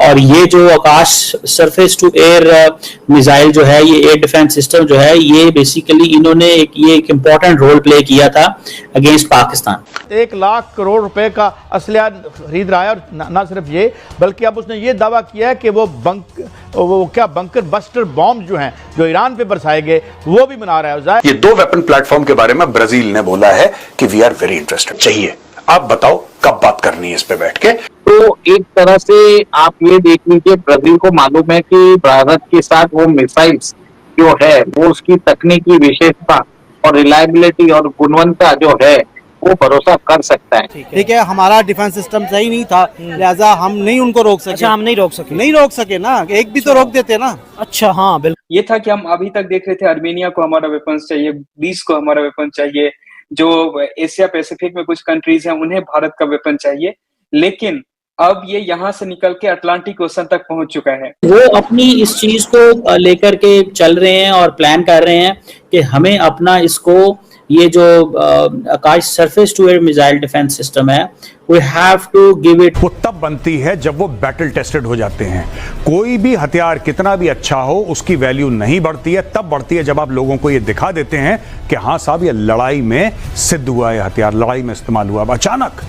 और ये जो Akash surface to air missile जो है, ये एयर डिफेंस सिस्टम जो है, ये बेसिकली इन्होंने एक इम्पोर्टेंट रोल प्ले किया था अगेंस्ट पाकिस्तान। 1 लाख करोड़ रुपए का असला खरीद रहा है, और ना सिर्फ ये बल्कि अब उसने ये दावा किया है कि वो बंकर बस्टर बॉम्ब जो हैं जो ईरान पे बरसाए गए वो भी बना रहा है। ये 2 वेपन प्लेटफॉर्म के बारे में ब्राजील ने बोला है कि वी आर वेरी इंटरेस्टेड। चाहिए, आप बताओ कब बात करनी है इस पे बैठ के। तो एक तरह से आप ये देख लीजिए, ब्राजील को मालूम है कि भारत के साथ वो मिसाइल्स जो है वो उसकी तकनीकी विशेषता और रिलायबिलिटी और गुणवत्ता जो है वो भरोसा कर सकता है। ठीक है, हमारा डिफेंस सिस्टम सही नहीं था, लिहाजा हम नहीं उनको रोक सके। अच्छा, हम नहीं रोक सके ना, एक भी तो रोक देते ना। अच्छा, हाँ बिल्कुल। ये था कि हम अभी तक देख रहे थे आर्मेनिया को हमारा वेपन्स चाहिए, ग्रीस को हमारा वेपन चाहिए, जो एशिया पैसिफिक में कुछ कंट्रीज हैं उन्हें भारत का वेपन चाहिए, लेकिन अब ये यहाँ से निकल के अटलांटिक ओशन तक पहुंच चुका है। वो अपनी इस चीज को लेकर के चल रहे हैं और प्लान कर रहे हैं कि हमें अपना इसको, ये जो Akash surface to air missile defence system है, we have to give it. वो तब बनती है जब वो बैटल टेस्टेड हो जाते हैं। कोई भी हथियार कितना भी अच्छा हो, उसकी वैल्यू नहीं बढ़ती है, तब बढ़ती है जब आप लोगों को ये दिखा देते हैं कि हाँ साहब ये लड़ाई में सिद्ध हुआ है, हथियार लड़ाई में इस्तेमाल हुआ। अचानक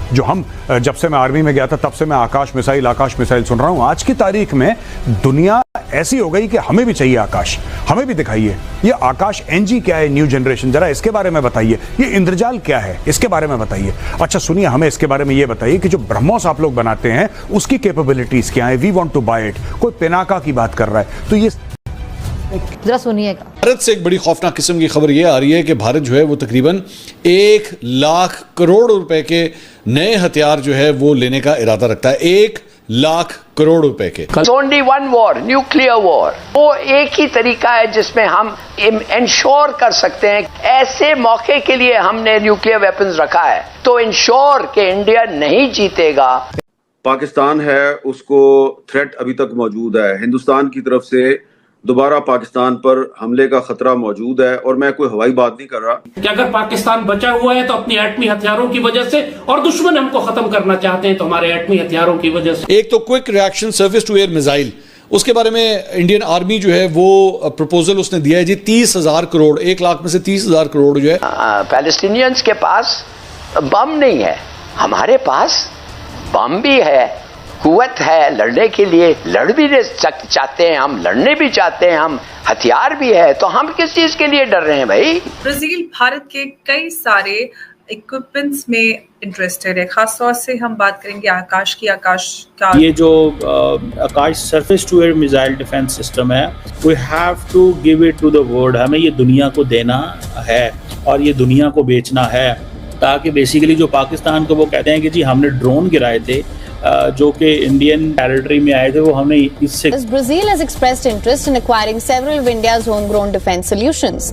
जो हम, जब से मैं आर्मी में गया था तब से मैं आकाश मिसाइल सुन रहा हूं। आज की तारीख में दुनिया ऐसी हो गई कि हमें भी चाहिए आकाश, हमें भी दिखाइए। ये आकाश एनजी क्या है, न्यू जनरेशन, जरा इसके बारे में बताइए। ये इंद्रजाल क्या है, इसके बारे में बताइए। अच्छा सुनिए, हमें इसके बारे में ये बताइए कि जो ब्रह्मोस आप लोग बनाते हैं उसकी कैपेबिलिटीज क्या है। We want to buy it. कोई पिनाका की बात कर रहा है, तो ये जरा सुनिएगा। भारत से एक बड़ी खौफनाक किस्म की खबर यह आ रही है कि भारत जो है वो तकरीबन 1 लाख करोड़ रुपए के नए हथियार जो है वो लेने का इरादा रखता है। 1 लाख करोड़ रुपए के। Only one war, nuclear war. वो एक ही तरीका है जिसमें हम इंश्योर कर सकते हैं। ऐसे मौके के लिए हमने न्यूक्लियर वेपन्स रखा है, तो इंश्योर कि इंडिया नहीं जीतेगा। पाकिस्तान है, उसको थ्रेट अभी तक मौजूद है। हिंदुस्तान की तरफ से दोबारा पाकिस्तान पर हमले का खतरा मौजूद है, और मैं कोई हवाई बात नहीं कर रहा कि अगर पाकिस्तान बचा हुआ है तो अपनी एटमी हथियारों की वजह से, और दुश्मन हमको खत्म करना चाहते हैं तो हमारे एटमी हथियारों की वजह से। एक तो quick reaction surface to air missile, उसके बारे में इंडियन आर्मी जो है वो प्रपोजल उसने दिया है जी 30,000 करोड़, 1 लाख में से 30,000 करोड़ जो है। पैलेस्टीनियंस के पास बम नहीं है, हमारे पास बम भी है, कुव्वत है लड़ने के लिए, लड़ भी चाहते हैं हम, लड़ने भी चाहते हैं हम, हथियार भी है, तो हम किस चीज के लिए डर रहे हैं भाई। ब्राजील भारत के कई सारे इक्विपमेंट्स में इंटरेस्टेड है। खासतौर से हम बात करेंगे आकाश का। ये जो Akash surface to air missile defence system है, we have to give it to the world. हमें ये दुनिया को देना है और ये दुनिया को बेचना है, ताकि बेसिकली जो पाकिस्तान को वो कहते हैं कि जी हमने ड्रोन गिराए थे जो कि इंडियन टेरिटरी में आए थे, वो हमने इससे। Brazil has expressed interest in acquiring several of India's homegrown defense solutions.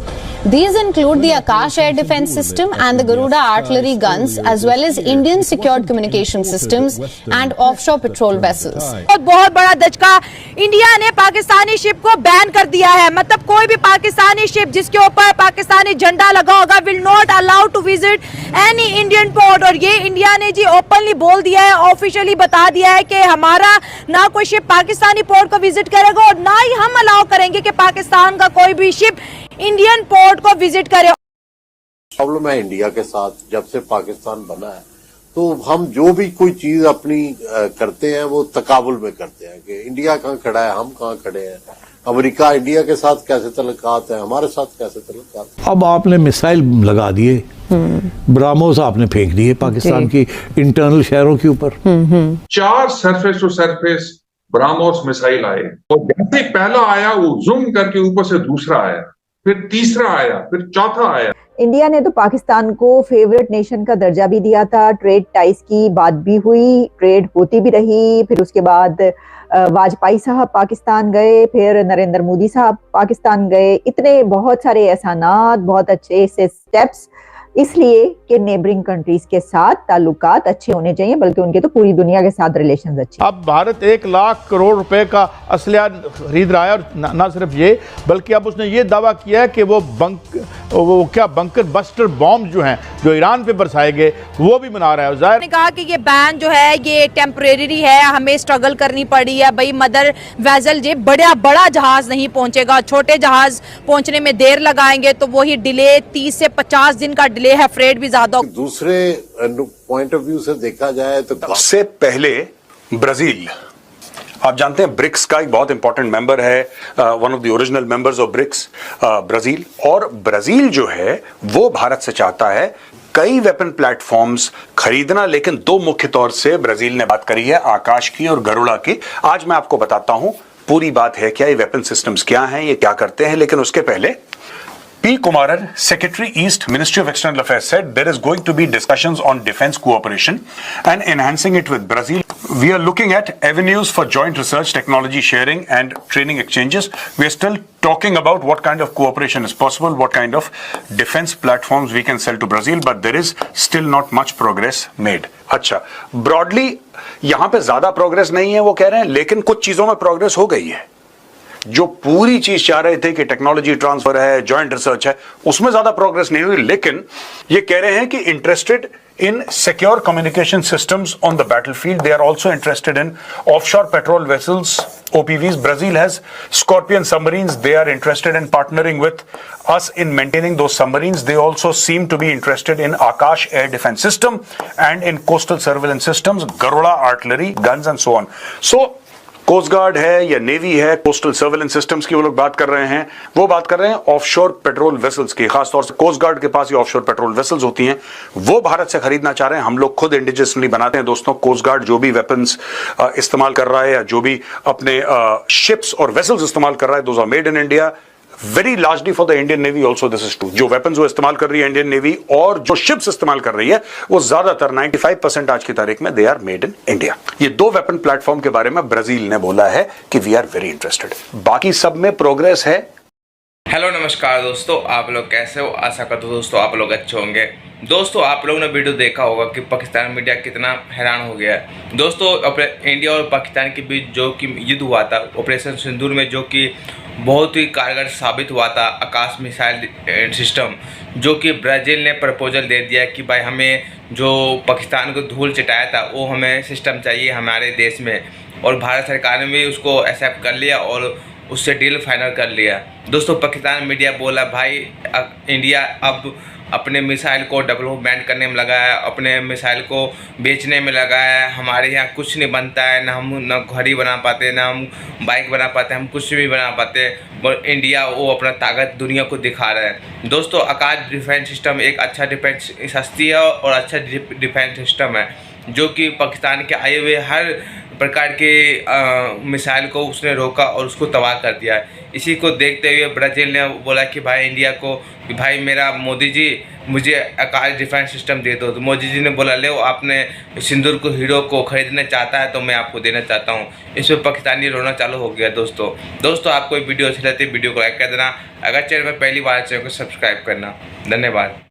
These include the Akash air defense system and the Garuda artillery guns, as well as Indian secured communication systems and offshore patrol vessels. बहुत बड़ा दचका, India ने Pakistani ship को ban कर दिया है। मतलब कोई भी पाकिस्तानी शिप जिसके ऊपर पाकिस्तानी झंडा लगा होगा will not allow to visit any Indian port. और ये इंडिया ने जी ओपनली बोल दिया है, ऑफिशियली बता दिया है कि हमारा ना कोई शिप पाकिस्तानी पोर्ट को विजिट करेगा और ना ही हम अलाउ करेंगे कि पाकिस्तान का कोई भी शिप इंडियन पोर्ट को विजिट करे। प्रॉब्लम है इंडिया के साथ, जब से पाकिस्तान बना है तो हम जो भी कोई चीज अपनी करते हैं वो तकाबुल में करते हैं कि इंडिया कहाँ खड़ा है, हम कहाँ खड़े हैं, अमेरिका इंडिया के साथ कैसे तल्लुकात है, हमारे साथ कैसे तल्लुकात है। अब आपने मिसाइल लगा दिए, ब्राह्मोस आपने फेंक दिए पाकिस्तान की इंटरनल शहरों के ऊपर। 4 surface to surface BrahMos missile आए, और जैसे पहला आया वो जूम करके ऊपर से दूसरा आया, फिर तीसरा आया, फिर चौथा आया। इंडिया ने तो पाकिस्तान को फेवरेट नेशन का दर्जा भी दिया था, ट्रेड टाइज की बात भी हुई, ट्रेड होती भी रही। फिर उसके बाद वाजपेयी साहब पाकिस्तान गए, फिर नरेंद्र मोदी साहब पाकिस्तान गए। इतने बहुत सारे एहसानात, बहुत अच्छे से स्टेप्स, इसलिए कि नेबरिंग कंट्रीज के साथ ताल्लुकात अच्छे होने चाहिए, बल्कि उनके तो पूरी दुनिया के साथ रिलेशंस अच्छे। अब भारत 1 लाख करोड़ रुपए का असलहा खरीद रहा है। और ना सिर्फ ये, बल्कि अब उसने ये दावा किया है कि वो बंकर बस्टर बॉम्ब जो हैं जो ईरान पे बरसाए गए वो भी बना रहा है। जाहिर ने कहा कि ये बैन जो है ये टेम्परेरी है, हमें स्ट्रगल करनी पड़ी है भाई। मदर वेजल जे बड़ा जहाज नहीं पहुंचेगा, छोटे जहाज पहुंचने में देर लगाएंगे तो वही डिले 30 से 50 दिन का डिले है, फ्रेट भी ज्यादा। दूसरे पॉइंट ऑफ व्यू से देखा जाए तो सबसे पहले ब्राजील, आप जानते हैं ब्रिक्स का एक बहुत इंपॉर्टेंट मेंबर है, one of the original members of BRICS Brazil. और ब्राजील जो है वो भारत से चाहता है कई वेपन प्लेटफॉर्म्स खरीदना, लेकिन दो मुख्य तौर से ब्राजील ने बात करी है, आकाश की और गरुड़ा की। आज मैं आपको बताता हूं पूरी बात है क्या, ये वेपन सिस्टम्स क्या हैं, ये क्या करते हैं। लेकिन उसके पहले P. Kumaran, Secretary East, Ministry of External Affairs, said there is going to be discussions on defense cooperation and enhancing it with Brazil. We are looking at avenues for joint research, technology sharing and training exchanges. We are still talking about what kind of cooperation is possible, what kind of defense platforms we can sell to Brazil, but there is still not much progress made. अच्छा, broadly यहाँ पे ज्यादा progress नहीं है वो कह रहे हैं, लेकिन कुछ चीजों में प्रोग्रेस हो गई है। जो पूरी चीज चाह रहे थे कि टेक्नोलॉजी ट्रांसफर है, जॉइंट रिसर्च है, उसमें ज्यादा प्रोग्रेस नहीं हुई। लेकिन ये कह रहे हैं कि interested in secure communication systems on the battlefield. They are also interested in offshore patrol vessels, OPVs. Brazil has Scorpion submarines. They are interested in partnering with us in maintaining those submarines. They also seem to be interested in Akash air defense system and in coastal surveillance systems, Garuda artillery, guns and so on. So coast guard है या navy है, coastal surveillance systems की वो लोग बात कर रहे हैं। वो बात कर रहे हैं ऑफशोर पेट्रोल वेसल्स की, खासतौर से कोस्ट गार्ड के पास ये ऑफशोर पेट्रोल वेसल्स होती हैं, वो भारत से खरीदना चाह रहे हैं। हम लोग खुद इंडिजिनसली बनाते हैं दोस्तों। कोस्ट गार्ड जो भी वेपन्स इस्तेमाल कर रहा है या जो भी अपने शिप्स और वेसल्स इस्तेमाल कर रहा है, those are made in India. Very largely for the Indian navy also this is true. जो वेपन्स वो इस्तेमाल कर रही है इंडियन नेवी और जो शिप्स इस्तेमाल कर रही है वो ज्यादातर 95% आज की तारीख में they are made in India. ये दो वेपन प्लेटफॉर्म के बारे में ब्राजील ने बोला है कि वी आर वेरी इंटरेस्टेड। बाकी सब में प्रोग्रेस है। हेलो नमस्कार दोस्तों, आप लोग कैसे हो? आशा करता हूं दोस्तों आप लोग अच्छे होंगे। दोस्तों आप लोगों ने वीडियो देखा होगा कि पाकिस्तान मीडिया कितना हैरान हो गया है। दोस्तों इंडिया और पाकिस्तान के बीच जो कि युद्ध हुआ था ऑपरेशन सिंदूर में, जो कि बहुत ही कारगर साबित हुआ था आकाश मिसाइल सिस्टम, जो कि ब्राज़ील ने प्रपोजल दे दिया कि भाई हमें जो पाकिस्तान को धूल चटाया था वो हमें सिस्टम चाहिए हमारे देश में। और भारत सरकार ने भी उसको एक्सेप्ट कर लिया और उससे डील फाइनल कर लिया। दोस्तों पाकिस्तान मीडिया बोला भाई इंडिया अब अपने मिसाइल को डेवलपमेंट करने में लगा है, अपने मिसाइल को बेचने में लगा है। हमारे यहाँ कुछ नहीं बनता है, ना हम ना घड़ी बना पाते, ना हम बाइक बना पाते, हम कुछ भी बना पाते। और इंडिया वो अपना ताकत दुनिया को दिखा रहा है। दोस्तों आकाश डिफेंस सिस्टम एक अच्छा डिफेंस सस्ती है और अच्छा डिफेंस सिस्टम है, जो कि पाकिस्तान के आए हुए हर प्रकार के मिसाइल को उसने रोका और उसको तबाह कर दिया है। इसी को देखते हुए ब्राज़ील ने बोला कि भाई इंडिया को कि भाई मेरा मोदी जी मुझे आकाश डिफेंस सिस्टम दे दो। तो मोदी जी ने बोला ले आपने सिंदूर को हीरो को खरीदना चाहता है तो मैं आपको देना चाहता हूँ। इस पर पाकिस्तानी रोना चालू हो गया। दोस्तों आपको वीडियो अच्छी लगती है वीडियो को लाइक कर देना, अगर चैनल पर पहली बार चैनल को सब्सक्राइब करना। धन्यवाद।